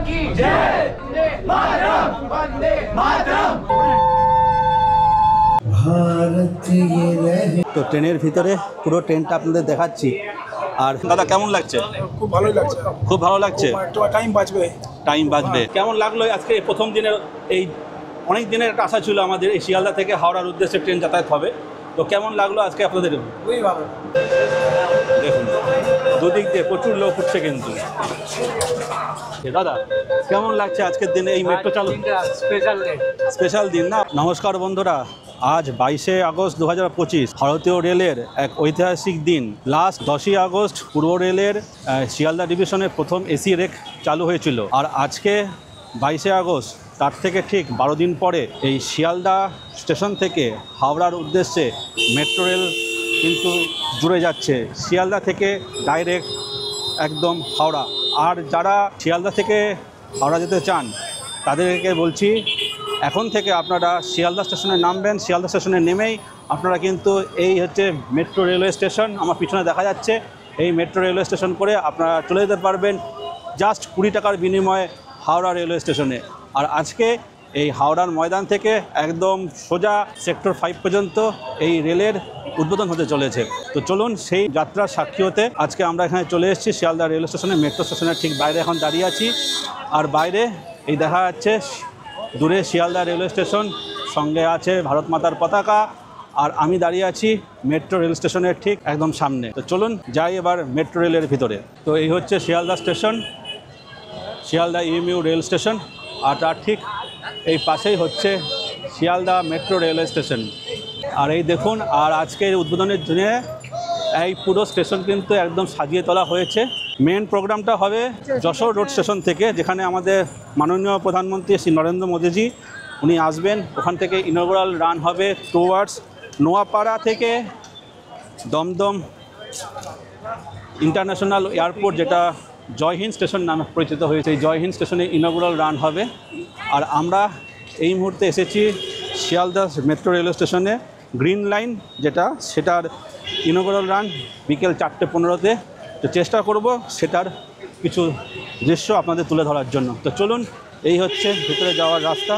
की जय, वंदे मातरम, वंदे मातरम। তো ট্রেনের ভিতরে পুরো ট্রেনটা আপনাদের দেখাচ্ছি। আর দাদা কেমন লাগছে? খুব ভালোই লাগছে, খুব ভালো লাগছে। টাইম বাঁচবে, টাইম বাঁচবে। কেমন লাগলো আজকে প্রথম দিনের এই অনেক দিনের একটা আশা ছিল আমাদের এই শিয়ালদা থেকে হাওড়ার উদ্দেশ্যে ট্রেন যাতায়াত হবে, তো কেমন লাগলো আজকে আপনাদের? খুবই ভালো। দেখুন দুদিক দিয়ে প্রচুর লোক উঠছে কিন্তু। দাদা কেমন লাগছে আজকের দিনে এই মেট্রো চালু? স্পেশাল দিন না। নমস্কার বন্ধুরা, আজ 22শে আগস্ট 2025 ভারতীয় রেলের এক ঐতিহাসিক দিন। লাস্ট 10ই আগস্ট পূর্ব রেলের শিয়ালদা ডিভিশনের প্রথম এসি রেক চালু হয়েছিল। আর আজকে 22শে আগস্ট তার থেকে ঠিক 12 দিন পরে এই শিয়ালদা স্টেশন থেকে হাওড়ার উদ্দেশ্যে মেট্রো রেল কিন্তু জুড়ে যাচ্ছে। শিয়ালদা থেকে ডাইরেক্ট একদম হাওড়া। আর যারা শিয়ালদা থেকে হাওড়া যেতে চান তাদেরকে বলছি, এখন থেকে আপনারা শিয়ালদা স্টেশনে নামবেন। শিয়ালদা স্টেশনে নেমেই আপনারা কিন্তু এই হচ্ছে মেট্রো রেলওয়ে স্টেশন, আমার পিছনে দেখা যাচ্ছে। এই মেট্রো রেলওয়ে স্টেশন করে আপনারা চলে যেতে পারবেন জাস্ট 20 টাকার বিনিময়ে হাওড়া রেলওয়ে স্টেশনে। আর আজকে এই হাওড়ার ময়দান থেকে একদম সোজা সেক্টর 5 পর্যন্ত এই রেলের উদ্বোধন হতে চলেছে। তো চলুন সেই যাত্রার সাক্ষী হতে আজকে আমরা এখানে চলে এসেছি শিয়ালদা রেলওয়ে স্টেশনে, মেট্রো স্টেশনের ঠিক বাইরে এখন দাঁড়িয়ে আছি। আর বাইরে এই দেখা যাচ্ছে দূরে শিয়ালদা রেলওয়ে স্টেশন, সঙ্গে আছে ভারত মাতার পতাকা। আর আমি দাঁড়িয়ে আছি মেট্রো রেল স্টেশনের ঠিক একদম সামনে। তো চলুন যাই এবার মেট্রো রেলের ভিতরে। তো এই হচ্ছে Sealdah station, Sealdah EMU rail station. আর তার ঠিক এই পাশেই হচ্ছে শিয়ালদা মেট্রো রেলওয়ে স্টেশন। আর এই দেখুন, আর আজকের উদ্বোধনের জন্য এই পুরো স্টেশন কিন্তু একদম সাজিয়ে তোলা হয়েছে। মেন প্রোগ্রামটা হবে যশোর রোড স্টেশন থেকে, যেখানে আমাদের মাননীয় প্রধানমন্ত্রী শ্রী নরেন্দ্র মোদীজি উনি আসবেন। ওখান থেকে ইনঅগ্রাল রান হবে টুয়ার্ডস নোয়াপাড়া থেকে দমদম ইন্টারন্যাশনাল এয়ারপোর্ট, যেটা জয়হিন্দ স্টেশন নামে পরিচিত হয়েছে। এই জয়হিন্দ স্টেশনে ইনঅগ্রাল রান হবে। আর আমরা এই মুহূর্তে এসেছি শিয়ালদা মেট্রো রেলওয়ে স্টেশনে, গ্রিন লাইন যেটা, সেটার ইনঅগ্রাল রান বিকেল 4:15-তে। তো চেষ্টা করব সেটার কিছু দৃশ্য আপনাদের তুলে ধরার জন্য। তো চলুন, এই হচ্ছে ভিতরে যাওয়ার রাস্তা।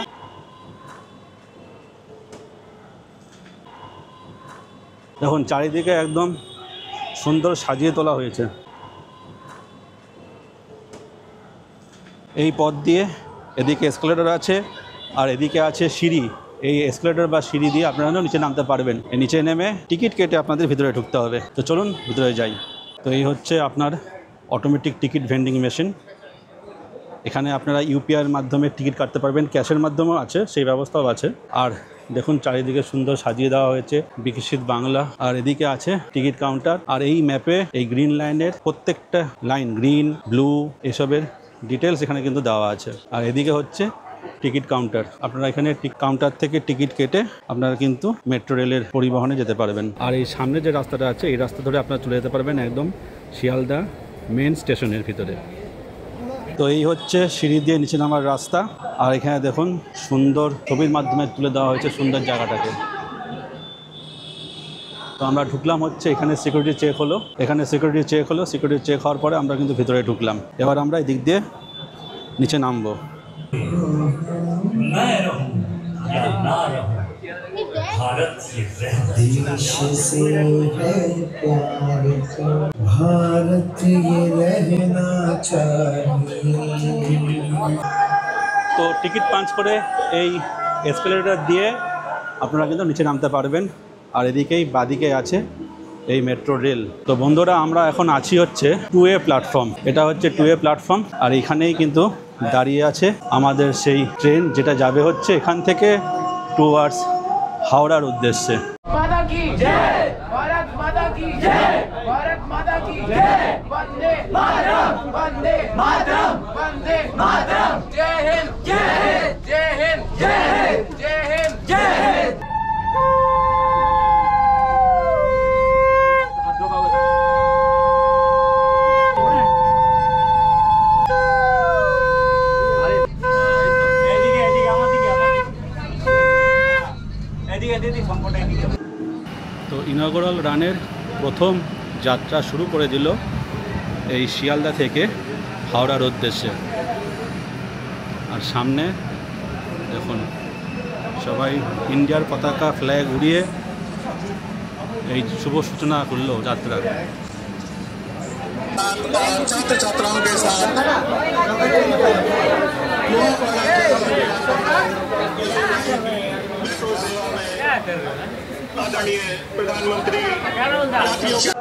দেখুন চারিদিকে একদম সুন্দর সাজিয়ে তোলা হয়েছে। এই পথ দিয়ে এদিকে এসকেলেটর আছে আর এদিকে আছে সিঁড়ি। এই এসকেলেটর বা সিঁড়ি দিয়ে আপনারা নিচে নামতে পারবেন। এই নিচে নেমে টিকিট কেটে আপনাদের ভিতরে ঢুকতে হবে। তো চলুন ভিতরে যাই। তো এই হচ্ছে আপনার অটোমেটিক টিকিট ভেন্ডিং মেশিন। এখানে আপনারা ইউপিআইয়ের মাধ্যমে টিকিট কাটতে পারবেন, ক্যাশের মাধ্যমেও আছে, সেই ব্যবস্থাও আছে। আর দেখুন চারিদিকে সুন্দর সাজিয়ে দেওয়া হয়েছে বিকশিত বাংলা। আর এদিকে আছে টিকিট কাউন্টার। আর এই ম্যাপে এই গ্রিন লাইনের প্রত্যেকটা লাইন, গ্রিন, ব্লু, এসবের ডিটেলস এখানে কিন্তু দেওয়া আছে। আর এদিকে হচ্ছে টিকিট কাউন্টার। আপনারা এখানে কাউন্টার থেকে টিকিট কেটে আপনারা কিন্তু মেট্রো রেলের পরিবহনে যেতে পারবেন। আর এই সামনে যে রাস্তাটা আছে, এই রাস্তা ধরে আপনারা চলে যেতে পারবেন একদম শিয়ালদা মেন স্টেশনের ভিতরে। তো এই হচ্ছে সিঁড়ি দিয়ে নিচে নামার রাস্তা। আর এখানে দেখুন সুন্দর ছবির মাধ্যমে তুলে দেওয়া হয়েছে সুন্দর জায়গাটাকে। তো আমরা ঢুকলাম হচ্ছে এখানে, সিকিউরিটি চেক হলো। এখানে সিকিউরিটি চেক হলো। সিকিউরিটি চেক হওয়ার পরে আমরা কিন্তু ভিতরে ঢুকলাম। এবার আমরা এই দিক দিয়ে নিচে নামবো। তো টিকিট পাঞ্চ করে এই এসকেলেটর দিয়ে আপনারা কিন্তু নিচে নামতে পারবেন। আর এদিকেই বাদিকে আছে এই মেট্রো রেল। তো বন্ধুরা, আমরা এখন আছি হচ্ছে 2A প্ল্যাটফর্ম। এটা হচ্ছে 2A প্ল্যাটফর্ম। আর এখানেই কিন্তু দাঁড়িয়ে আছে আমাদের সেই ট্রেন, যেটা যাবে হচ্ছে এখান থেকে টুয়ার্ডস হাওড়ার উদ্দেশ্যে। माता की जय, भारत माता की जय, भारत माता की जय, वंदे मातरम, वंदे मातरम, वंदे मातरम। जय हिंद, जय हिंद, जय हिंद, जय हिंद, जय हिंद, जय हिंद। তো ইনঅগ্রাল রানের প্রথম যাত্রা শুরু করে দিল এই শিয়ালদা থেকে হাওড়ার উদ্দেশ্যে। আর সামনে দেখুন সবাই ইন্ডিয়ার পতাকা ফ্ল্যাগ উড়িয়ে এই শুভ সূচনা করলো যাত্রার। छात्र छात्राओं के साथ आदरणीय प्रधानमंत्री।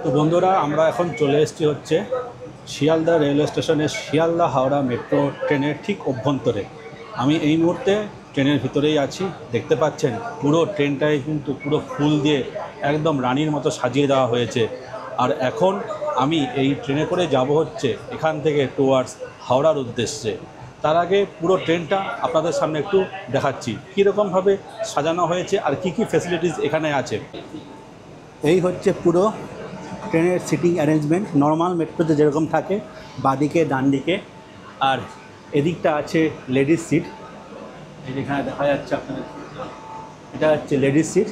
তো বন্ধুরা আমরা এখন চলে এসেছি হচ্ছে শিয়ালদা রেলওয়ে স্টেশনের শিয়ালদা হাওড়া মেট্রো ট্রেনের ঠিক অভ্যন্তরে। আমি এই মুহূর্তে ট্রেনের ভিতরেই আছি। দেখতে পাচ্ছেন পুরো ট্রেনটাই কিন্তু পুরো ফুল দিয়ে একদম রানীর মতো সাজিয়ে দেওয়া হয়েছে। আর এখন আমি এই ট্রেনে করে যাব হচ্ছে এখান থেকে টুয়ার্ডস হাওড়ার উদ্দেশ্যে। তার আগে পুরো ট্রেনটা আপনাদের সামনে একটু দেখাচ্ছি কীরকমভাবে সাজানো হয়েছে আর কি কি ফ্যাসিলিটিস এখানে আছে। এই হচ্ছে পুরো ট্রেনের সিটিং অ্যারেঞ্জমেন্ট, নর্মাল মেট্রোতে যেরকম থাকে, বাঁদিকে ডান দিকে। আর এদিকটা আছে লেডিস সিট, এই যেখানে দেখা যাচ্ছে আপনাদের, এটা হচ্ছে লেডিস সিট।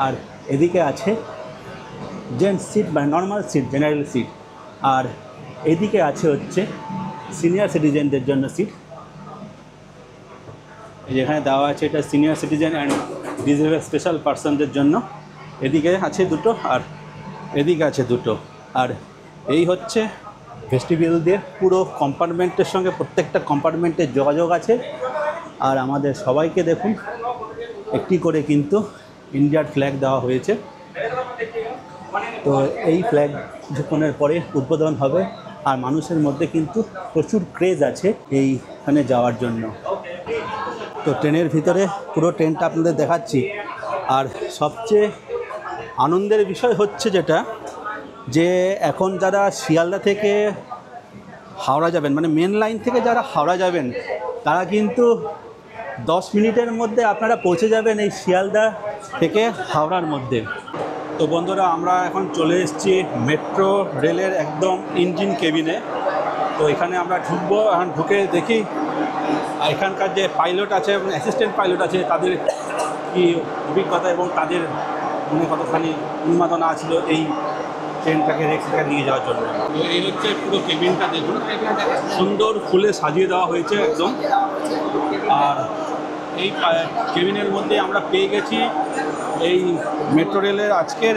আর এদিকে আছে জেন্টস সিট বা নর্মাল সিট, জেনারেল সিট। আর এদিকে আছে হচ্ছে সিনিয়র সিটিজেনদের জন্য সিট, যেখানে দেওয়া আছে এটা senior citizen and disable special পার্সনদের জন্য। এদিকে আছে দুটো আর এদিকে আছে দুটো। আর এই হচ্ছে ভেস্টিবিউল দিয়ে পুরো কম্পার্টমেন্টের সঙ্গে প্রত্যেকটা কম্পার্টমেন্টের যোগাযোগ আছে। আর আমাদের সবাইকে দেখুন একটি করে কিন্তু ইন্ডিয়ার ফ্ল্যাগ দেওয়া হয়েছে। তো এই ফ্ল্যাগ কিছুক্ষণের পরে উদ্বোধন হবে। আর মানুষের মধ্যে কিন্তু প্রচুর ক্রেজ আছে এইখানে যাওয়ার জন্য। তো ট্রেনের ভিতরে পুরো ট্রেনটা আপনাদের দেখাচ্ছি। আর সবচেয়ে আনন্দের বিষয় হচ্ছে যেটা, যে এখন যারা শিয়ালদা থেকে হাওড়া যাবেন, মানে মেন লাইন থেকে যারা হাওড়া যাবেন, তারা কিন্তু 10 মিনিটের মধ্যে আপনারা পৌঁছে যাবেন এই শিয়ালদা থেকে হাওড়ার মধ্যে। তো বন্ধুরা আমরা এখন চলে এসেছি মেট্রো রেলের একদম ইঞ্জিন কেবিনে। তো এখানে আমরা ঢুকবো। এখন ঢুকে দেখি এখানকার যে পাইলট আছে এবং অ্যাসিস্ট্যান্ট পাইলট আছে তাদের কি অভিজ্ঞতা এবং তাদের মনে কতখানি উন্মাদনা ছিল এই ট্রেনটাকে রেক্সটাকে নিয়ে যাওয়ার জন্য। তো এই হচ্ছে পুরো কেবিনটা, দেখুন সুন্দর ফুলে সাজিয়ে দেওয়া হয়েছে একদম। আর এই কেবিনের মধ্যে আমরা পেয়ে গেছি এই মেট্রো রেলের আজকের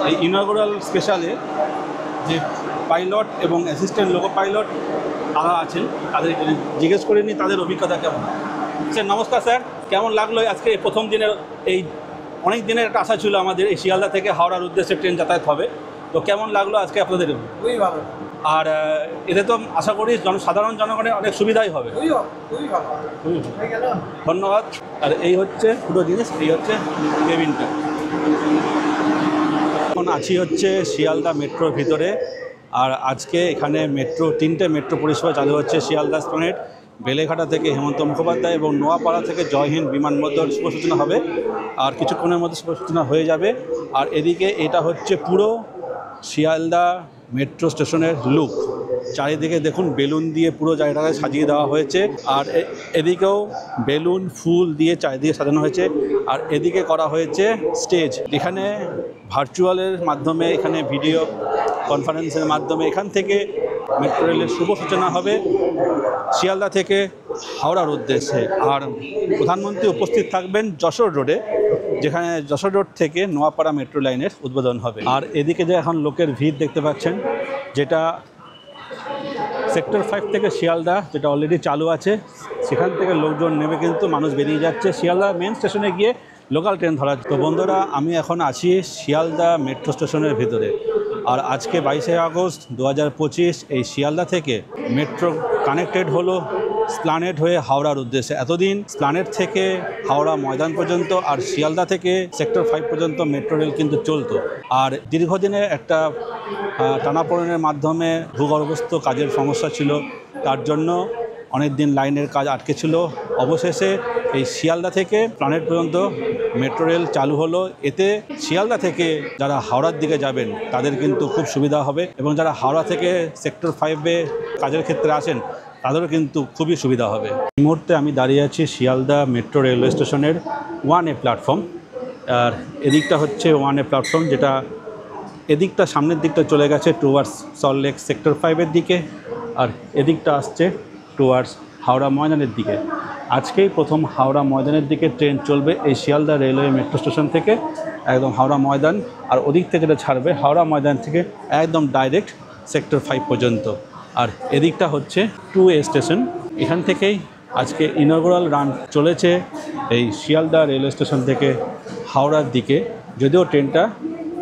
এই ইনঅগুরাল স্পেশালে যে পাইলট এবং অ্যাসিস্ট্যান্ট লোকো পাইলট তারা আছেন, তাদের জিজ্ঞেস করে নিই তাদের অভিজ্ঞতা কেমন। স্যার নমস্কার স্যার, কেমন লাগলো আজকে এই প্রথম দিনের এই অনেক দিনের একটা আশা ছিল আমাদের এই শিয়ালদা থেকে হাওড়ার উদ্দেশ্যে ট্রেন যাতায়াত হবে, তো কেমন লাগলো আজকে আপনাদের? খুবই ভালো। আর এতে তো আশা করি সাধারণ জনগণের অনেক সুবিধাই হবে। খুবই ভালো। ধন্যবাদ। আর এই হচ্ছে পুরো জিনিস, এই হচ্ছে কেবিনটা। এখন আছি হচ্ছে শিয়ালদা মেট্রোর ভিতরে। আর আজকে এখানে তিনটে মেট্রো পরিষেবা চালু হচ্ছে। শিয়ালদা এসপ্ল্যানেড, বেলেঘাটা থেকে হেমন্ত মুখোপাধ্যায় এবং নোয়াপাড়া থেকে জয়হিন্দ বিমানবন্দর শুভ সূচনা হবে। আর কিছুক্ষণের মধ্যে শুভ সূচনা হয়ে যাবে। আর এদিকে এটা হচ্ছে পুরো শিয়ালদা মেট্রো স্টেশনের লুক। চারিদিকে দেখুন বেলুন দিয়ে পুরো জায়গাটাকে সাজিয়ে দেওয়া হয়েছে। আর এদিকেও বেলুন ফুল দিয়ে চারিদিকে সাজানো হয়েছে। আর এদিকে করা হয়েছে স্টেজ, এখানে ভার্চুয়ালের মাধ্যমে, এখানে ভিডিও কনফারেন্সের মাধ্যমে এখান থেকে মেট্রো রেলের শুভ সূচনা হবে শিয়ালদা থেকে হাওড়ার উদ্দেশ্যে। আর প্রধানমন্ত্রী উপস্থিত থাকবেন যশোর রোডে, যেখানে যশোর রোড থেকে নোয়াপাড়া মেট্রো লাইনের উদ্বোধন হবে। আর এদিকে যে এখন লোকের ভিড় দেখতে পাচ্ছেন, যেটা সেক্টর 5 থেকে শিয়ালদা, যেটা অলরেডি চালু আছে, সেখান থেকে লোকজন নেমে কিন্তু মানুষ বেরিয়ে যাচ্ছে শিয়ালদা মেন স্টেশনে গিয়ে লোকাল ট্রেন ধরার। তো বন্ধুরা আমি এখন আছি শিয়ালদা মেট্রো স্টেশনের ভিতরে। আর আজকে 22শে আগস্ট 2025 এই শিয়ালদা থেকে মেট্রো কানেক্টেড হলো স্প্লানেড হয়ে হাওড়ার উদ্দেশ্যে। এতদিন স্প্লানেড থেকে হাওড়া ময়দান পর্যন্ত আর শিয়ালদা থেকে সেক্টর 5 পর্যন্ত মেট্রো রেল কিন্তু চলতো। আর দীর্ঘদিনের একটা টানাপোড়েনের মাধ্যমে ভূগর্ভস্থ কাজের সমস্যা ছিল, তার জন্য অনেক দিন লাইনের কাজ আটকে ছিল। অবশেষে এই শিয়ালদা থেকে প্ল্যানেট পর্যন্ত মেট্রো রেল চালু হলো। এতে শিয়ালদা থেকে যারা হাওড়ার দিকে যাবেন তাদের কিন্তু খুব সুবিধা হবে, এবং যারা হাওড়া থেকে সেক্টর 5-এ কাজের ক্ষেত্রে আসেন তাদেরও কিন্তু খুবই সুবিধা হবে। এই মুহূর্তে আমি দাঁড়িয়ে আছি শিয়ালদা মেট্রো রেলওয়ে স্টেশনের 1A প্ল্যাটফর্ম। আর এদিকটা হচ্ছে 1A প্ল্যাটফর্ম, যেটা এদিকটা সামনের দিকটা চলে গেছে টুয়ার্ডস সল্টলেক সেক্টর 5-এর দিকে, আর এদিকটা আসছে টুয়ার্ডস হাওড়া ময়দানের দিকে। আজকেই প্রথম হাওড়া ময়দানের দিকে ট্রেন চলবে এই শিয়ালদা রেলওয়ে মেট্রো স্টেশন থেকে একদম হাওড়া ময়দান, আর ওদিক থেকে যেটা ছাড়বে হাওড়া ময়দান থেকে একদম ডাইরেক্ট সেক্টর 5 পর্যন্ত। আর এদিকটা হচ্ছে 2A স্টেশন। এখান থেকেই আজকে ইনঅগ্রাল রান চলেছে এই শিয়ালদা রেলওয়ে স্টেশন থেকে হাওড়ার দিকে, যদিও ট্রেনটা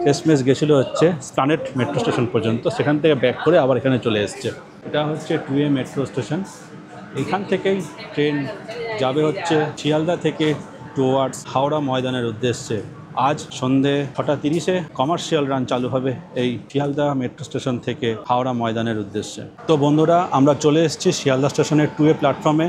শেষমেশ গেছিলো হচ্ছে স্প্ল্যানেড মেট্রো স্টেশন পর্যন্ত, সেখান থেকে ব্যাক করে আবার এখানে চলে এসছে। এটা হচ্ছে 2A মেট্রো স্টেশন। এখান থেকেই ট্রেন যাবে হচ্ছে শিয়ালদা থেকে টুয়ার্ডস হাওড়া ময়দানের উদ্দেশ্যে। আজ সন্ধে 6:30-এ কমার্শিয়াল রান চালু হবে এই শিয়ালদা মেট্রো স্টেশন থেকে হাওড়া ময়দানের উদ্দেশ্যে। তো বন্ধুরা, আমরা চলে এসেছি শিয়ালদা স্টেশনের 2A প্ল্যাটফর্মে,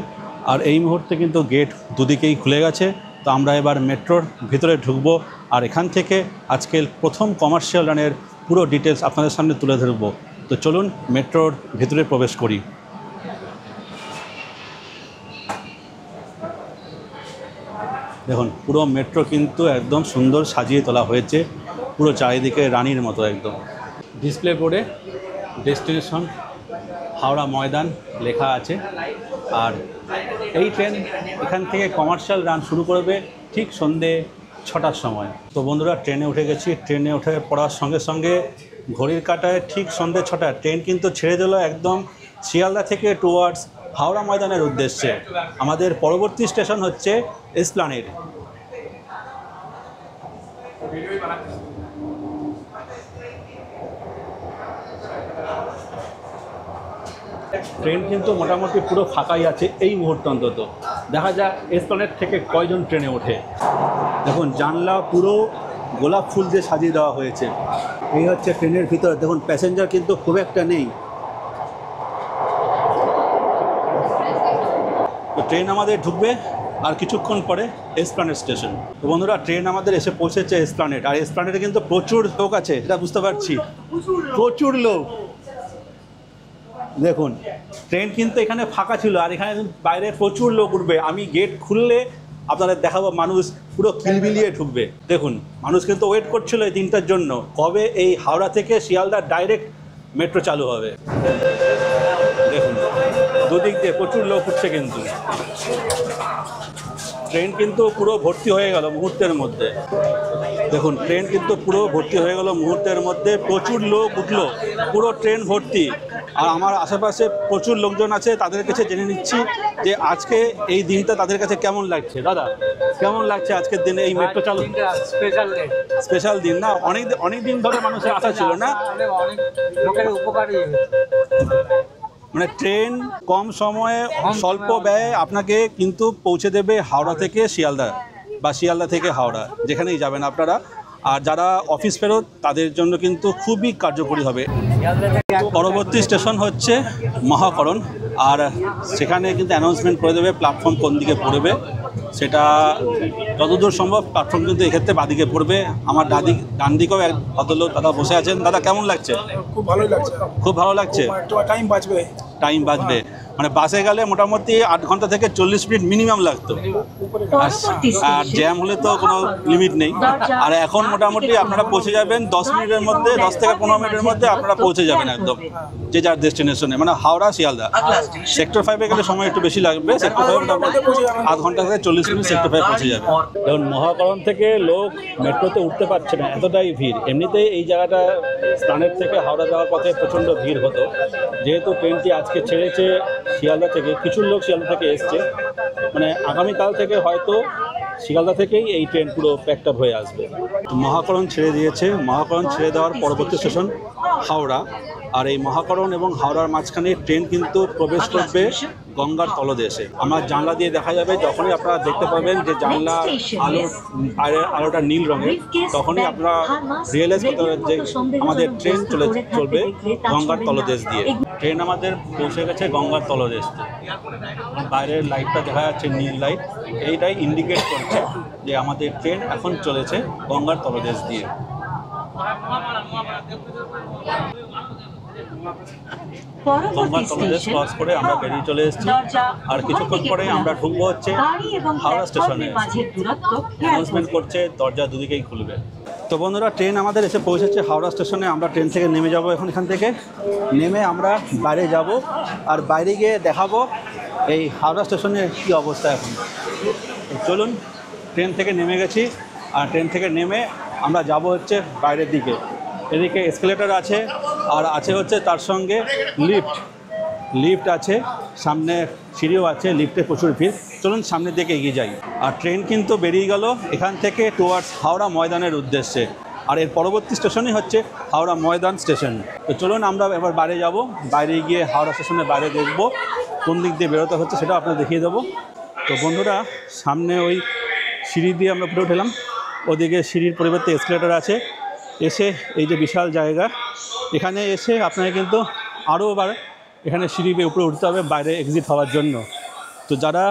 আর এই মুহূর্তে কিন্তু গেট দুদিকেই খুলে গেছে। তো আমরা এবার মেট্রোর ভিতরে ঢুকবো, আর এখান থেকে আজকের প্রথম কমার্শিয়াল রানের পুরো ডিটেলস আপনাদের সামনে তুলে ধরবো। তো চলুন মেট্রোর ভিতরে প্রবেশ করি। দেখুন, পুরো মেট্রো কিন্তু একদম সুন্দর সাজিয়ে তোলা হয়েছে, পুরো চারিদিকে রানীর মতো একদম। ডিসপ্লে বোর্ডে ডেস্টিনেশন হাওড়া ময়দান লেখা আছে। আর এই ট্রেন এখান থেকে কমার্শিয়াল রান শুরু করবে ঠিক সন্ধে 6টার সময়। তো বন্ধুরা, ট্রেনে উঠে গেছি। ট্রেনে উঠে পড়ার সঙ্গে সঙ্গে ঘড়ির কাঁটায় ঠিক সন্ধে 6টা ট্রেন কিন্তু ছেড়ে দিল একদম শিয়ালদা থেকে টুয়ার্ডস হাওড়া ময়দানের উদ্দেশ্যে। আমাদের পরবর্তী স্টেশন হচ্ছে এসপ্ল্যানেড। ট্রেন কিন্তু মোটামুটি পুরো ফাঁকাই আছে এই মুহূর্তে অন্তত। দেখা যাক এসপ্ল্যানেড থেকে কয়জন ট্রেনে ওঠে। দেখুন, জানলা পুরো গোলাপ ফুল দিয়ে সাজিয়ে দেওয়া হয়েছে। এই হচ্ছে ট্রেনের ভিতরে। দেখুন, প্যাসেঞ্জার কিন্তু খুব একটা নেই। তো ট্রেন আমাদের ঢুকবে আর কিছুক্ষণ পরে এসপ্ল্যানেড স্টেশন। তো বন্ধুরা, ট্রেন আমাদের এসে পৌঁছেছে এসপ্ল্যানেড। আর এসপ্ল্যানেডে কিন্তু প্রচুর লোক আছে, এটা বুঝতে পারছি, প্রচুর লোক। দেখুন, ট্রেন কিন্তু এখানে ফাঁকা ছিল, আর এখানে বাইরে প্রচুর লোক উঠবে। আমি গেট খুললে আপনাদের দেখাবো, মানুষ পুরো কিলবিলিয়ে ঢুকবে। দেখুন, মানুষ কিন্তু ওয়েট করছিল এই দিনটার জন্য, কবে এই হাওড়া থেকে শিয়ালদা ডাইরেক্ট মেট্রো চালু হবে। দেখুন, দুদিক দিয়ে প্রচুর লোক উঠছে কিন্তু। ট্রেন কিন্তু পুরো ভর্তি হয়ে গেল মুহূর্তের মধ্যে। দেখুন, ট্রেন কিন্তু পুরো ভর্তি হয়ে গেল মুহূর্তের মধ্যে, প্রচুর লোক উঠলো, পুরো ট্রেন ভর্তি। আর আমার আশেপাশে প্রচুর লোকজন আছে, তাদের কাছে জেনে নিচ্ছি যে আজকে এই দিনটা তাদের কাছে কেমন লাগছে। দাদা, কেমন লাগছে আজকের দিনে এই মেট্রো চালু? স্পেশাল দিন না? অনেক দিন ধরে মানুষের আশা ছিল না? মানে ট্রেন কম সময়ে স্বল্প ব্যয়ে আপনাকে কিন্তু পৌঁছে দেবে হাওড়া থেকে শিয়ালদা বা শিয়ালদা থেকে হাওড়া, যেখানেই যাবেন আপনারা। আর যারা অফিস ফেরত তাদের জন্য কিন্তু খুবই কার্যকরী হবে। পরবর্তী স্টেশন হচ্ছে মহাকরণ, আর সেখানে কিন্তু অ্যানাউন্সমেন্ট করে দেবে প্ল্যাটফর্ম কোন দিকে পড়বে। সেটা যতদূর সম্ভব প্ল্যাটফর্ম কিন্তু এক্ষেত্রে বাদিকে পড়বে। আমার ডান দিকেও এক ভদ্রলোক দাদা বসে আছেন। দাদা, কেমন লাগছে? খুব ভালোই লাগছে। খুব ভালো লাগছে। টাইম বাঁচবে। টাইম বাঁচবে মানে বাসে গেলে মোটামুটি 8 ঘন্টা থেকে 40 মিনিট মিনিমাম লাগতো, আর জ্যাম হলে তো কোনো লিমিট নেই। আর এখন মোটামুটি আপনারা পৌঁছে যাবেন 10 মিনিটের মধ্যে, 10 থেকে 15 মিনিটের মধ্যে আপনারা পৌঁছে যাবেন একদম যে যার ডেস্টিনেশনে, মানে হাওড়া শিয়ালদা। সেক্টর 5-এ গেলে সময় একটু বেশি লাগবে। সেক্টর 5 মোটামুটি 8 ঘন্টা থেকে 40 মিনিট সেক্টর 5 পৌঁছে যাবে। যেমন মহাকরণ থেকে লোক মেট্রোতে উঠতে পারছে না, এতটাই ভিড়। এমনিতেই এই জায়গাটা স্প্ল্যানেড থেকে হাওড়া যাওয়ার পথে প্রচণ্ড ভিড় হতো। যেহেতু ট্রেনটি আজকে ছেড়েছে শিয়ালদা থেকে, কিছু লোক শিয়ালদা থেকে এসছে, মানে আগামীকাল থেকে হয়তো শিয়ালদা থেকেই এই ট্রেন পুরো প্যাকড আপ হয়ে আসবে। মহাকরণ ছেড়ে দিয়েছে। মহাকরণ ছেড়ে দেওয়ার পরবর্তী স্টেশন হাওড়া। আর এই মহাকরণ এবং হাওড়ার মাঝখানে ট্রেন কিন্তু প্রবেশ করবে গঙ্গার তলদেশে। আমার জানলা দিয়ে দেখা যাবে, যখনই আপনারা দেখতে পাবেন যে জানলার আলোটা নীল রঙের, তখনই আপনারা রিয়েলাইজ করতে পারবেন যে আমাদের ট্রেন চলবে গঙ্গার তলদেশ দিয়ে। ট্রেন আমাদের পৌঁছে গেছে গঙ্গার তলদেশ। বাইরের লাইটটা দেখা যাচ্ছে নীল লাইট, এইটাই ইন্ডিকেট করছে যে আমাদের ট্রেন এখন চলেছে গঙ্গার তলদেশ দিয়ে। গঙ্গার তলদেশ ক্রস করে আমরা বেরিয়ে চলে এসেছি। আর কিছুক্ষণ পরে আমরা ঢুকবো হচ্ছে হাওড়া স্টেশনে। অ্যানাউন্সমেন্ট করছে দরজা দুদিকেই খুলবে। তো বন্ধুরা, ট্রেন আমাদের এসে পৌঁছেছে হাওড়া স্টেশনে। আমরা ট্রেন থেকে নেমে যাব। এখন এখান থেকে নেমে আমরা বাইরে যাব, আর বাইরে গিয়ে দেখাবো এই হাওড়া স্টেশনের কী অবস্থা এখন। চলুন, ট্রেন থেকে নেমে গেছি, আর ট্রেন থেকে নেমে আমরা যাব হচ্ছে বাইরের দিকে। এদিকে এসকেলেটর আছে, আর আছে হচ্ছে তার সঙ্গে লিফট আছে, সামনে সিঁড়িও আছে, লিফটে প্রচুর ভিড়। চলুন সামনের দিকে এগিয়ে যাই। আর ট্রেন কিন্তু বেরিয়ে গেল এখান থেকে টুয়ার্ডস হাওড়া ময়দানের উদ্দেশ্যে, আর এর পরবর্তী স্টেশনই হচ্ছে হাওড়া ময়দান স্টেশন। তো চলুন আমরা এবার বাইরে যাব, বাইরে গিয়ে হাওড়া স্টেশনের বাইরে দেখব কোন দিক দিয়ে বেরোতে হচ্ছে, সেটাও আপনাদের দেখিয়ে দেবো। তো বন্ধুরা, সামনে ওই সিঁড়ি দিয়ে আমরা উপরে উঠলাম, ওদিকে সিঁড়ির পরিবর্তে এসকেলেটর আছে। এসে এই যে বিশাল জায়গা, এখানে এসে আপনাকে কিন্তু আরও এবার এখানে সিঁড়ি বেয়ে উপরে উঠতে হবে বাইরে এক্সিট হওয়ার জন্য। তো যারা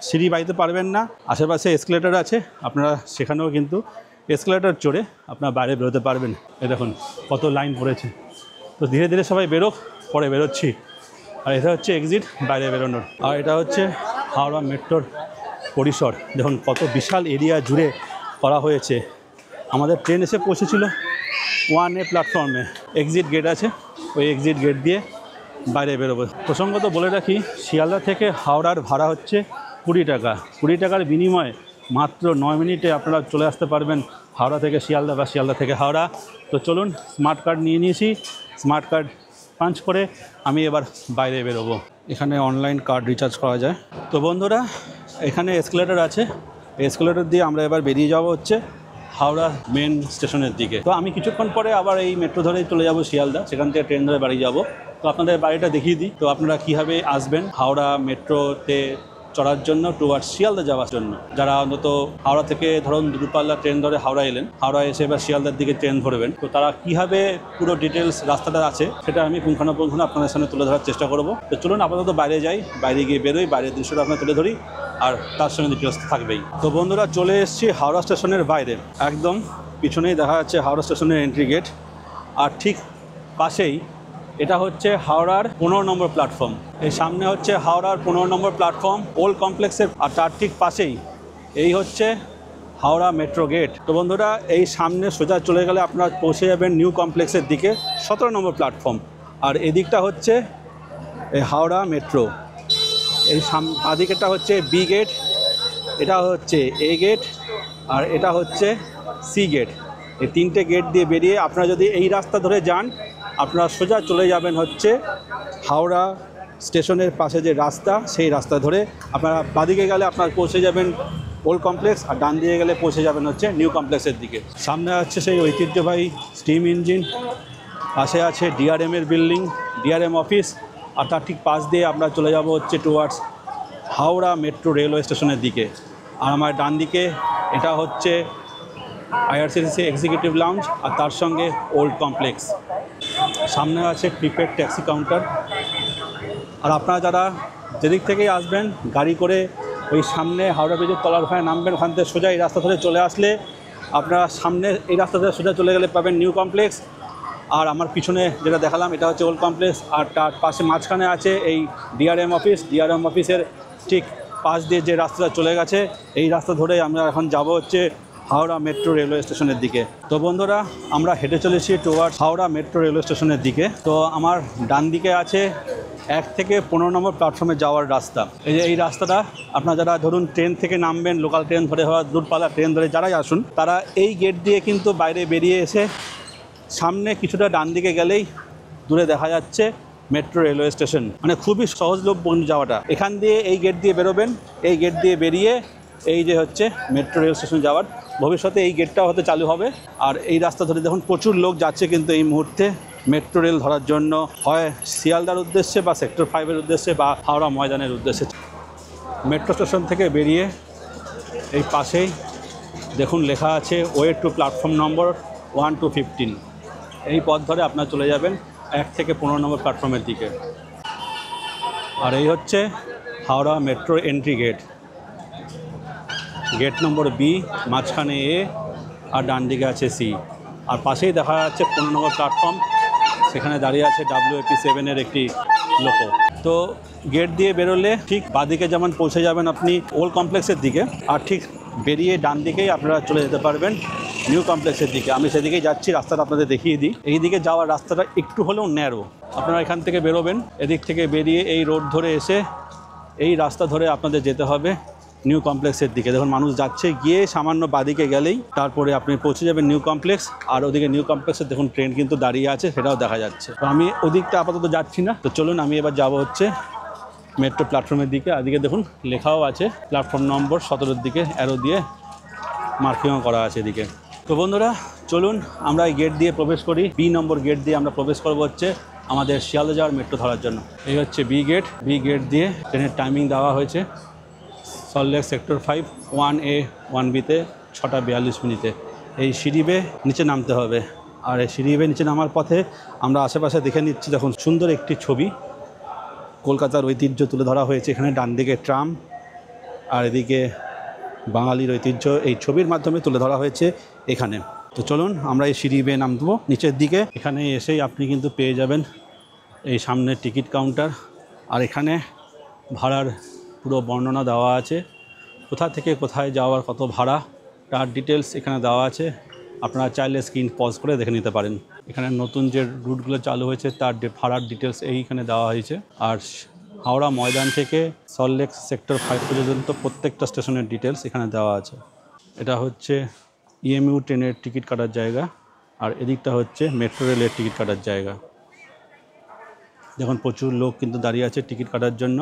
সিঁড়ি বাইতে পারবেন না, আশেপাশে এসকেলেটর আছে, আপনারা সেখানেও কিন্তু এসকেলেটর চড়ে আপনারা বাইরে বেরোতে পারবেন। এই দেখুন কত লাইন পড়েছে। তো ধীরে ধীরে সবাই বেরোক, পরে বেরোচ্ছি। আর এটা হচ্ছে এক্সিট বাইরে বেরোনোর। আর এটা হচ্ছে হাওড়া মেট্রোর পরিসর। দেখুন কত বিশাল এরিয়া জুড়ে করা হয়েছে। আমাদের ট্রেন এসে পৌঁছেছিল 1A প্ল্যাটফর্মে। এক্সিট গেট আছে, ওই এক্সিট গেট দিয়ে বাইরে বেরোবো। প্রসঙ্গত বলে রাখি, শিয়ালদা থেকে হাওড়ার ভাড়া হচ্ছে 20 টাকা। 20 টাকার বিনিময়ে মাত্র 9 মিনিটে আপনারা চলে আসতে পারবেন হাওড়া থেকে শিয়ালদা বা শিয়ালদা থেকে হাওড়া। তো চলুন, স্মার্ট কার্ড নিয়ে নিয়েছি, স্মার্ট কার্ড পাঞ্চ করে আমি এবার বাইরে বেরোবো। এখানে অনলাইন কার্ড রিচার্জ করা যায়। তো বন্ধুরা, এখানে এসকেলেটর আছে, এসকেলেটর দিয়ে আমরা এবার বেরিয়ে যাব হচ্ছে হাওড়া মেন স্টেশনের দিকে। তো আমি কিছুক্ষণ পরে আবার এই মেট্রো ধরেই চলে যাব শিয়ালদা, সেখান থেকে ট্রেন ধরে বাড়ি যাব। তো আপনাদের বাড়িটা দেখিয়ে দিই। তো আপনারা কীভাবে আসবেন হাওড়া মেট্রোতে চড়ার জন্য টুয়ার্ডস শিয়ালদা যাওয়ার জন্য। যারা অন্তত হাওড়া থেকে ধরুন দূরপাল্লা ট্রেন ধরে হাওড়া এলেন, হাওড়া এসে এবার শিয়ালদার দিকে ট্রেন ধরবেন, তো তারা কীভাবে পুরো ডিটেলস রাস্তাটা আছে সেটা আমি পুঙ্খানুপুঙ্খ আপনাদের সামনে তুলে ধরার চেষ্টা করব। তো চলুন আপাতত বাইরে যাই, বাইরে গিয়ে বেরোই, বাইরের দৃশ্যটা আপনার তুলে ধরি, আর তার সঙ্গে ডিটেলস থাকবেই। তো বন্ধুরা, চলে এসেছি হাওড়া স্টেশনের বাইরে। একদম পিছনেই দেখা যাচ্ছে হাওড়া স্টেশনের এন্ট্রি গেট, আর ঠিক পাশেই এটা হচ্ছে হাওড়ার 15 নম্বর প্ল্যাটফর্ম। এই সামনে হচ্ছে হাওড়ার 15 নম্বর প্ল্যাটফর্ম ওল্ড কমপ্লেক্সের, আর তার ঠিক পাশেই এই হচ্ছে হাওড়া মেট্রো গেট। তো বন্ধুরা, এই সামনে সোজা চলে গেলে আপনারা পৌঁছে যাবেন নিউ কমপ্লেক্সের দিকে, 17 নম্বর প্ল্যাটফর্ম। আর এদিকটা হচ্ছে এই হাওড়া মেট্রো। এই বাদিকেটা হচ্ছে বি গেট, এটা হচ্ছে এ গেট, আর এটা হচ্ছে সি গেট। এই 3টে গেট দিয়ে বেরিয়ে আপনারা যদি এই রাস্তা ধরে যান, আপনারা সোজা চলে যাবেন হচ্ছে হাওড়া স্টেশনের পাশে যে রাস্তা, সেই রাস্তা ধরে আপনারা বাদিকে গেলে আপনারা পৌঁছে যাবেন ওল্ড কমপ্লেক্স, আর ডান দিকে গেলে পৌঁছে যাবেন হচ্ছে নিউ কমপ্লেক্সের দিকে। সামনে আছে সেই ঐতিহ্যবাহী স্টিম ইঞ্জিন, পাশে আছে ডিআরএমের বিল্ডিং, ডিআরএম অফিস, আর তার ঠিক পাশ দিয়ে আমরা চলে যাব হচ্ছে টুয়ার্ডস হাওড়া মেট্রো রেলওয়ে স্টেশনের দিকে। আর আমার ডান দিকে এটা হচ্ছে আইআরসিটিসি এক্সিকিউটিভ লাউঞ্জ, আর তার সঙ্গে ওল্ড কমপ্লেক্স। সামনে আছে প্রিপেড ট্যাক্সি কাউন্টার। আর আপনারা যারা যেদিক থেকেই আসবেন গাড়ি করে, ওই সামনে হাওড়া ব্রিজের তলার ওখানে নামবেন, ওখান থেকে সোজা এই রাস্তা ধরে চলে আসলে আপনারা সামনে এই রাস্তা ধরে সোজা চলে গেলে পাবেন নিউ কমপ্লেক্স। আর আমার পিছনে যেটা দেখালাম এটা হচ্ছে ওল্ড কমপ্লেক্স, আর তার পাশে মাঝখানে আছে এই ডিআরএম অফিস। ডিআরএম অফিসের ঠিক পাশ দিয়ে যে রাস্তাটা চলে গেছে, এই রাস্তা ধরে আমরা এখন যাব হচ্ছে হাওড়া মেট্রো রেলওয়ে স্টেশনের দিকে। তো বন্ধুরা, আমরা হেঁটে চলেছি টুয়ার্ডস হাওড়া মেট্রো রেলওয়ে স্টেশনের দিকে। তো আমার ডান দিকে আছে 1 থেকে 15 নম্বর প্ল্যাটফর্মে যাওয়ার রাস্তা। এই যে এই রাস্তাটা আপনারা যারা ধরুন ট্রেন থেকে নামবেন, লোকাল ট্রেন ধরে হওয়া দূরপাল্লা ট্রেন ধরে যারাই আসুন, তারা এই গেট দিয়ে কিন্তু বাইরে বেরিয়ে এসে সামনে কিছুটা ডান দিকে গেলেই দূরে দেখা যাচ্ছে মেট্রো রেলওয়ে স্টেশন। মানে খুবই সহজলভ্য যাওয়াটা। এখান দিয়ে এই গেট দিয়ে বেরোবেন, এই গেট দিয়ে বেরিয়ে এই যে হচ্ছে মেট্রো রেল স্টেশন যাওয়ার। ভবিষ্যতে এই গেটটাও হয়তো চালু হবে। আর এই রাস্তা ধরে দেখুন প্রচুর লোক যাচ্ছে কিন্তু এই মুহূর্তে মেট্রো রেল ধরার জন্য, হয় শিয়ালদার উদ্দেশ্যে বা সেক্টর 5-এর উদ্দেশ্যে বা হাওড়া ময়দানের উদ্দেশ্যে। মেট্রো স্টেশন থেকে বেরিয়ে এই পাশেই দেখুন লেখা আছে way to platform number 1 to 15। এই পথ ধরে আপনারা চলে যাবেন 1 থেকে 15 নম্বর প্ল্যাটফর্মের দিকে। আর এই হচ্ছে Howrah metro entry gate, gate number B, মাঝখানে এ, আর ডান দিকে আছে সি। আর পাশেই দেখা যাচ্ছে 15 নম্বর প্ল্যাটফর্ম, সেখানে দাঁড়িয়ে আছে WAP7-এর একটি লোকো। তো গেট দিয়ে বেরোলে ঠিক বাদিকে যেমন পৌঁছে যাবেন আপনি ওল্ড কমপ্লেক্সের দিকে, আর ঠিক বেরিয়ে ডান দিকেই আপনারা চলে যেতে পারবেন নিউ কমপ্লেক্সের দিকে। আমি সেদিকেই যাচ্ছি, রাস্তাটা আপনাদের দেখিয়ে দিই। এই দিকে যাওয়ার রাস্তাটা একটু হলেও ন্যারো। আপনারা এখান থেকে বেরোবেন, এদিক থেকে বেরিয়ে এই রোড ধরে এসে এই রাস্তা ধরে আপনাদের যেতে হবে নিউ কমপ্লেক্সের দিকে। দেখুন মানুষ যাচ্ছে, গিয়ে সামান্য বাদিকে গেলেই তারপরে আপনি পৌঁছে যাবেন নিউ কমপ্লেক্স। আর ওদিকে নিউ কমপ্লেক্সে দেখুন ট্রেন কিন্তু দাঁড়িয়ে আছে, সেটাও দেখা যাচ্ছে। তো আমি ওদিকটা আপাতত যাচ্ছি না। তো চলুন আমি এবার যাব হচ্ছে মেট্রো প্ল্যাটফর্মের দিকে। এদিকে দেখুন লেখাও আছে প্ল্যাটফর্ম নম্বর 17-এর দিকে, অ্যারো দিয়ে মার্কিংও করা আছে এদিকে। তো বন্ধুরা চলুন আমরা এই গেট দিয়ে প্রবেশ করি। বি নম্বর গেট দিয়ে আমরা প্রবেশ করবো হচ্ছে আমাদের শিয়ালদা যাওয়ার মেট্রো ধরার জন্য। এই হচ্ছে বি গেট দিয়ে ট্রেনের টাইমিং দেওয়া হয়েছে সল্টলেক সেক্টর 5 1A 1Bতে 6:42 এই সিঁড়ি বেয়ে নিচে নামতে হবে। আর এই সিঁড়ি বেয়ে নিচে নামার পথে আমরা আশেপাশে দেখে নিচ্ছি, দেখুন সুন্দর একটি ছবি, কলকাতার ঐতিহ্য তুলে ধরা হয়েছে এখানে। ডান দিকে ট্রাম আর এদিকে বাঙালির ঐতিহ্য এই ছবির মাধ্যমে তুলে ধরা হয়েছে এখানে। তো চলুন আমরা এই সিঁড়ি বেয়ে নামবো নিচের দিকে। এখানে এসেই আপনি কিন্তু পেয়ে যাবেন এই সামনে টিকিট কাউন্টার। আর এখানে ভাড়ার পুরো বর্ণনা দেওয়া আছে, কোথা থেকে কোথায় যাওয়ার কত ভাড়া তার ডিটেলস এখানে দেওয়া আছে। আপনারা চাইলে স্ক্রিন পজ করে দেখে নিতে পারেন। এখানে নতুন যে রুটগুলো চালু হয়েছে তার ভাড়ার ডিটেলস এইখানে দেওয়া হয়েছে। আর হাওড়া ময়দান থেকে সল্টলেক সেক্টর 5 পর্যন্ত প্রত্যেকটা স্টেশনের ডিটেলস এখানে দেওয়া আছে। এটা হচ্ছে ইএমইউ ট্রেনের টিকিট কাটার জায়গা, আর এদিকটা হচ্ছে মেট্রো রেলের টিকিট কাটার জায়গা। দেখুন প্রচুর লোক কিন্তু দাঁড়িয়ে আছে টিকিট কাটার জন্য।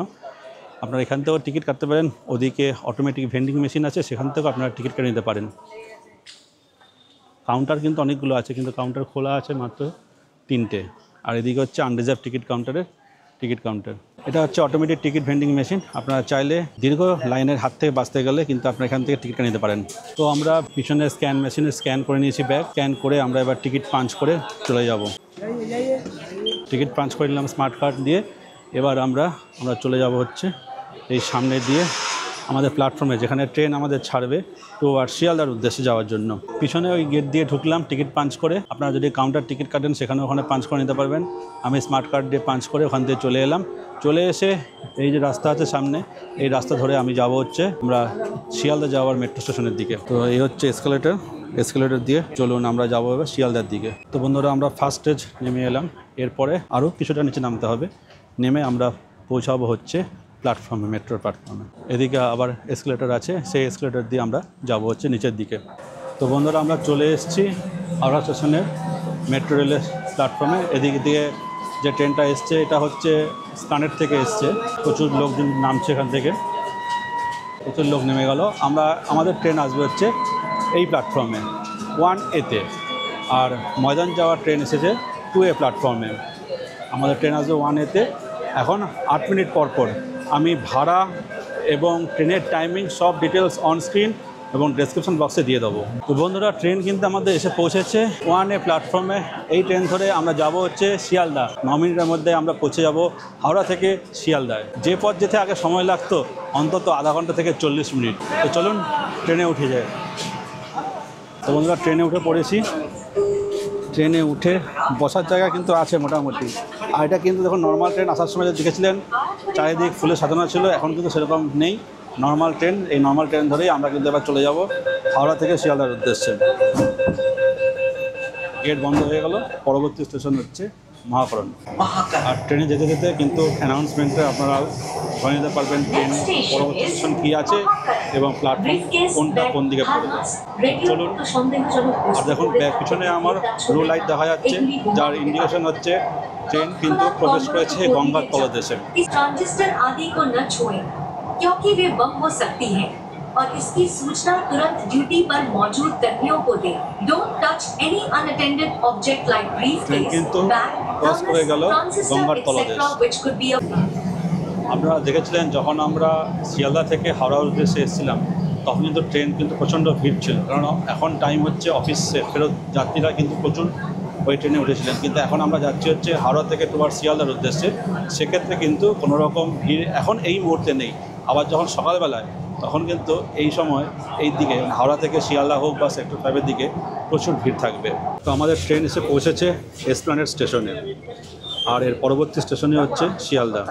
আপনারা এখান থেকেও টিকিট কাটতে পারেন, ওদিকে অটোমেটিক ভেন্ডিং মেশিন আছে, সেখান থেকেও আপনারা টিকিট কেটে নিতে পারেন। কাউন্টার কিন্তু অনেকগুলো আছে, কিন্তু কাউন্টার খোলা আছে মাত্র 3টে। আর এদিকে হচ্ছে আনরিজার্ভ টিকিট কাউন্টারের টিকিট কাউন্টার। এটা হচ্ছে অটোমেটিক টিকিট ভেন্ডিং মেশিন। আপনারা চাইলে দীর্ঘ লাইনের হাত থেকে বাঁচতে গেলে কিন্তু আপনারা এখান থেকে টিকিট কেটে নিতে পারেন। তো আমরা পিছনে স্ক্যান মেশিনে স্ক্যান করে নিয়েছি ব্যাগ, স্ক্যান করে আমরা এবার টিকিট পাঞ্চ করে চলে যাব। টিকিট পাঞ্চ করে নিলাম স্মার্ট কার্ড দিয়ে। এবার আমরা চলে যাব হচ্ছে এই সামনে দিয়ে আমাদের প্ল্যাটফর্মে, যেখানে ট্রেন আমাদের ছাড়বে তো আর শিয়ালদার উদ্দেশ্যে যাওয়ার জন্য। পিছনে ওই গেট দিয়ে ঢুকলাম টিকিট পাঞ্চ করে। আপনারা যদি কাউন্টার টিকিট কাটেন সেখানে ওখানে পাঞ্চ করে নিতে পারবেন। আমি স্মার্ট কার্ড দিয়ে পাঞ্চ করে ওখান থেকে চলে এলাম। চলে এসে এই যে রাস্তা আছে সামনে, এই রাস্তা ধরে আমি যাব হচ্ছে আমরা শিয়ালদা যাওয়ার মেট্রো স্টেশনের দিকে। তো এই হচ্ছে এসকেলেটর দিয়ে চলুন আমরা যাবো এবার শিয়ালদার দিকে। তো বন্ধুরা আমরা ফার্স্ট স্টেজ নেমে এলাম, এরপরে আরও কিছুটা নিচে নামতে হবে। নেমে আমরা পৌঁছাবো হচ্ছে প্ল্যাটফর্মে, মেট্রোর প্ল্যাটফর্মে। এদিকে আবার এসকেলেটর আছে, সেই এসকেলেটর দিয়ে আমরা যাব হচ্ছে নিচের দিকে। তো বন্ধুরা আমরা চলে এসেছি হাওড়া স্টেশনের মেট্রো রেলের প্ল্যাটফর্মে। এদিক দিয়ে যে ট্রেনটা এসছে এটা হচ্ছে স্কানেট থেকে এসছে। প্রচুর লোকজন নামছে এখান থেকে, প্রচুর লোক নেমে গেল। আমাদের ট্রেন আসবে হচ্ছে এই প্ল্যাটফর্মে 1A-তে, আর ময়দান যাওয়ার ট্রেন এসেছে 2A প্ল্যাটফর্মে। আমাদের ট্রেন আসবে 1A-তে। এখন 8 মিনিট পর আমি ভাড়া এবং ট্রেনের টাইমিং সব ডিটেলস অন স্ক্রিন এবং ডেসক্রিপশন বক্সে দিয়ে দেবো। তো বন্ধুরা ট্রেন কিন্তু আমাদের এসে পৌঁছেছে 1A প্ল্যাটফর্মে। এই ট্রেন ধরে আমরা যাব হচ্ছে শিয়ালদা। 9 মিনিটের মধ্যে আমরা পৌঁছে যাব হাওড়া থেকে শিয়ালদায়। যে পথ যেতে আগে সময় লাগতো অন্তত আধা ঘন্টা থেকে 40 মিনিট। তো চলুন ট্রেনে উঠে যায়। তো বন্ধুরা ট্রেনে উঠে পড়েছি। ট্রেনে উঠে বসার জায়গা কিন্তু আছে মোটামুটি। আর এটা কিন্তু দেখুন নর্মাল ট্রেন আসার সময় দেখেছিলেন চারিদিক ফুলে সাজানো ছিল, এখন কিন্তু সেরকম নেই, নর্মাল ট্রেন। এই নর্মাল ট্রেন ধরেই আমরা কিন্তু এবার চলে যাব হাওড়া থেকে শিয়ালদার উদ্দেশ্যে। গেট বন্ধ হয়ে গেল, পরবর্তী স্টেশন হচ্ছে মহাকরণ। আর ট্রেনে যেতে যেতে কিন্তু অ্যানাউন্সমেন্টে আপনারা ধরে নিতে পারবেন ট্রেন পরবর্তী স্টেশন কী আছে এবং প্ল্যাটফর্ম কোনটা কোন দিকে পড়বে। চলুন। আর দেখুন পিছনে আমার ব্লু লাইট দেখা যাচ্ছে, যার ইন্ডিকেশন হচ্ছে ট্রেন কিন্তু প্রবেশ করেছে গঙ্গার তলদেশে। ट्रांजिस्टर आदि को न छुएं क्योंकि वे बम हो सकती हैं और इसकी सूचना तुरंत ड्यूटी पर मौजूद कर्मियों को दें। Don't touch any unattended object like briefcase, bag, গঙ্গার তলদেশ। which could be a আপনারা দেখেছিলেন যখন আমরা শিয়ালদা থেকে হাওড়ার উদ্দেশ্যে এসেছিলাম তখন কিন্তু ট্রেন কিন্তু প্রচণ্ড ভিড় ছিল, কারণ এখন টাইম হচ্ছে অফিসে ফেরত যাত্রীরা কিন্তু প্রচুর ওই ট্রেনে উঠেছিলেন। কিন্তু এখন আমরা যাচ্ছি হচ্ছে হাওড়া থেকে টুয়ার্ড শিয়ালদার উদ্দেশ্যে, সেক্ষেত্রে কিন্তু কোনো রকম ভিড় এখন এই মুহূর্তে নেই। আবার যখন সকালবেলায় তখন কিন্তু এই সময় এই দিকে হাওড়া থেকে শিয়ালদা হোক বা সেক্টর 5-এর দিকে প্রচুর ভিড় থাকবে। তো আমাদের ট্রেন এসে পৌঁছেছে এসপ্ল্যানেড স্টেশনে, আর এর পরবর্তী স্টেশনে হচ্ছে শিয়ালদা।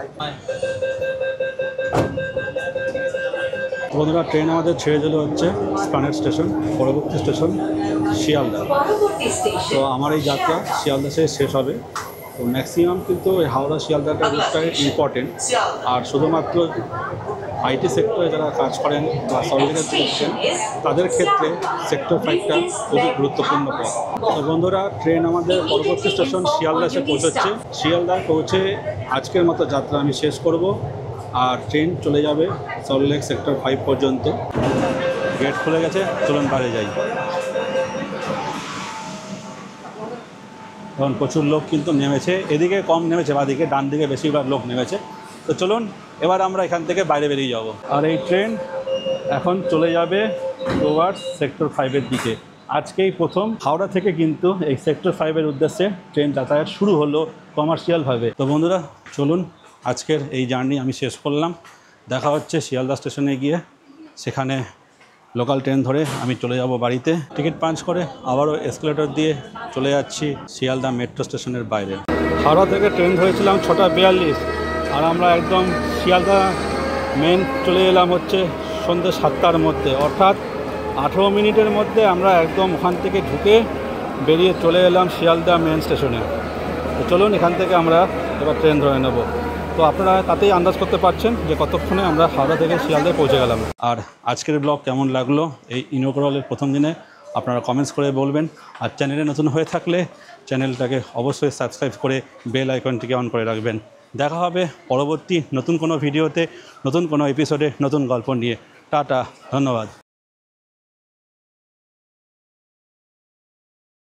বন্ধুরা ট্রেন আমাদের ছেড়ে দিল হচ্ছে এসপ্ল্যানেড স্টেশন, পরবর্তী স্টেশন শিয়ালদা। তো আমার এই যাত্রা শিয়ালদা থেকে শেষ হবে। তো ম্যাক্সিমাম কিন্তু এই হাওড়া শিয়ালদাটা রুটটা ইম্পর্টেন্ট। আর শুধুমাত্র আইটি সেক্টরে যারা কাজ করেন বা সরকারি করছেন তাদের ক্ষেত্রে সেক্টর 5টা খুবই গুরুত্বপূর্ণ পথ। তো বন্ধুরা, ট্রেন আমাদের পরবর্তী স্টেশন শিয়ালদা এসে পৌঁছচ্ছে। শিয়ালদায় পৌঁছে আজকের মতো যাত্রা আমি শেষ করব, আর ট্রেন চলে যাবে সল্টলেক সেক্টর 5 পর্যন্ত। গেট খুলে গেছে, চলুন বাইরে যাই। এখন প্রচুর লোক কিন্তু নেমেছে, এদিকে কম নেমেছে, বাদিকে ডান দিকে বেশিরভাগ লোক নেমেছে। তো চলুন এবার আমরা এখান থেকে বাইরে বেরিয়ে যাব। আর এই ট্রেন এখন চলে যাবে টুয়ার্ডস সেক্টর 5-এর দিকে। আজকেই প্রথম হাওড়া থেকে কিন্তু এই সেক্টর 5-এর উদ্দেশ্যে ট্রেন যাতায়াত শুরু হলো কমার্শিয়ালভাবে। তো বন্ধুরা চলুন, আজকের এই জার্নি আমি শেষ করলাম। দেখা হচ্ছে শিয়ালদা স্টেশনে গিয়ে, সেখানে লোকাল ট্রেন ধরে আমি চলে যাব বাড়িতে। টিকিট পাঞ্চ করে আবারও এসকেলেটর দিয়ে চলে যাচ্ছি শিয়ালদা মেট্রো স্টেশনের বাইরে। হাওড়া থেকে ট্রেন ধরেছিলাম 6:42, আর আমরা একদম শিয়ালদা মেন চলে এলাম হচ্ছে সন্ধ্যে 7টার মধ্যে, অর্থাৎ 18 মিনিটের মধ্যে আমরা একদম ওখান থেকে ঢুকে বেরিয়ে চলে এলাম শিয়ালদা মেন স্টেশনে। তো চলুন এখান থেকে আমরা এবার ট্রেন ধরে নেব। তো আপনারা তাতেই আন্দাজ করতে পারছেন যে কতক্ষণে আমরা হাওড়া থেকে শিয়ালদায় পৌঁছে গেলাম। আর আজকের ব্লগ কেমন লাগলো এই ইনঅগ্রালের প্রথম দিনে আপনারা কমেন্টস করে বলবেন। আর চ্যানেলে নতুন হয়ে থাকলে চ্যানেলটাকে অবশ্যই সাবস্ক্রাইব করে বেল আইকনটিকে অন করে রাখবেন। দেখা হবে পরবর্তী নতুন কোনো ভিডিওতে, নতুন কোনো এপিসোডে, নতুন গল্প নিয়ে। টাটা, ধন্যবাদ।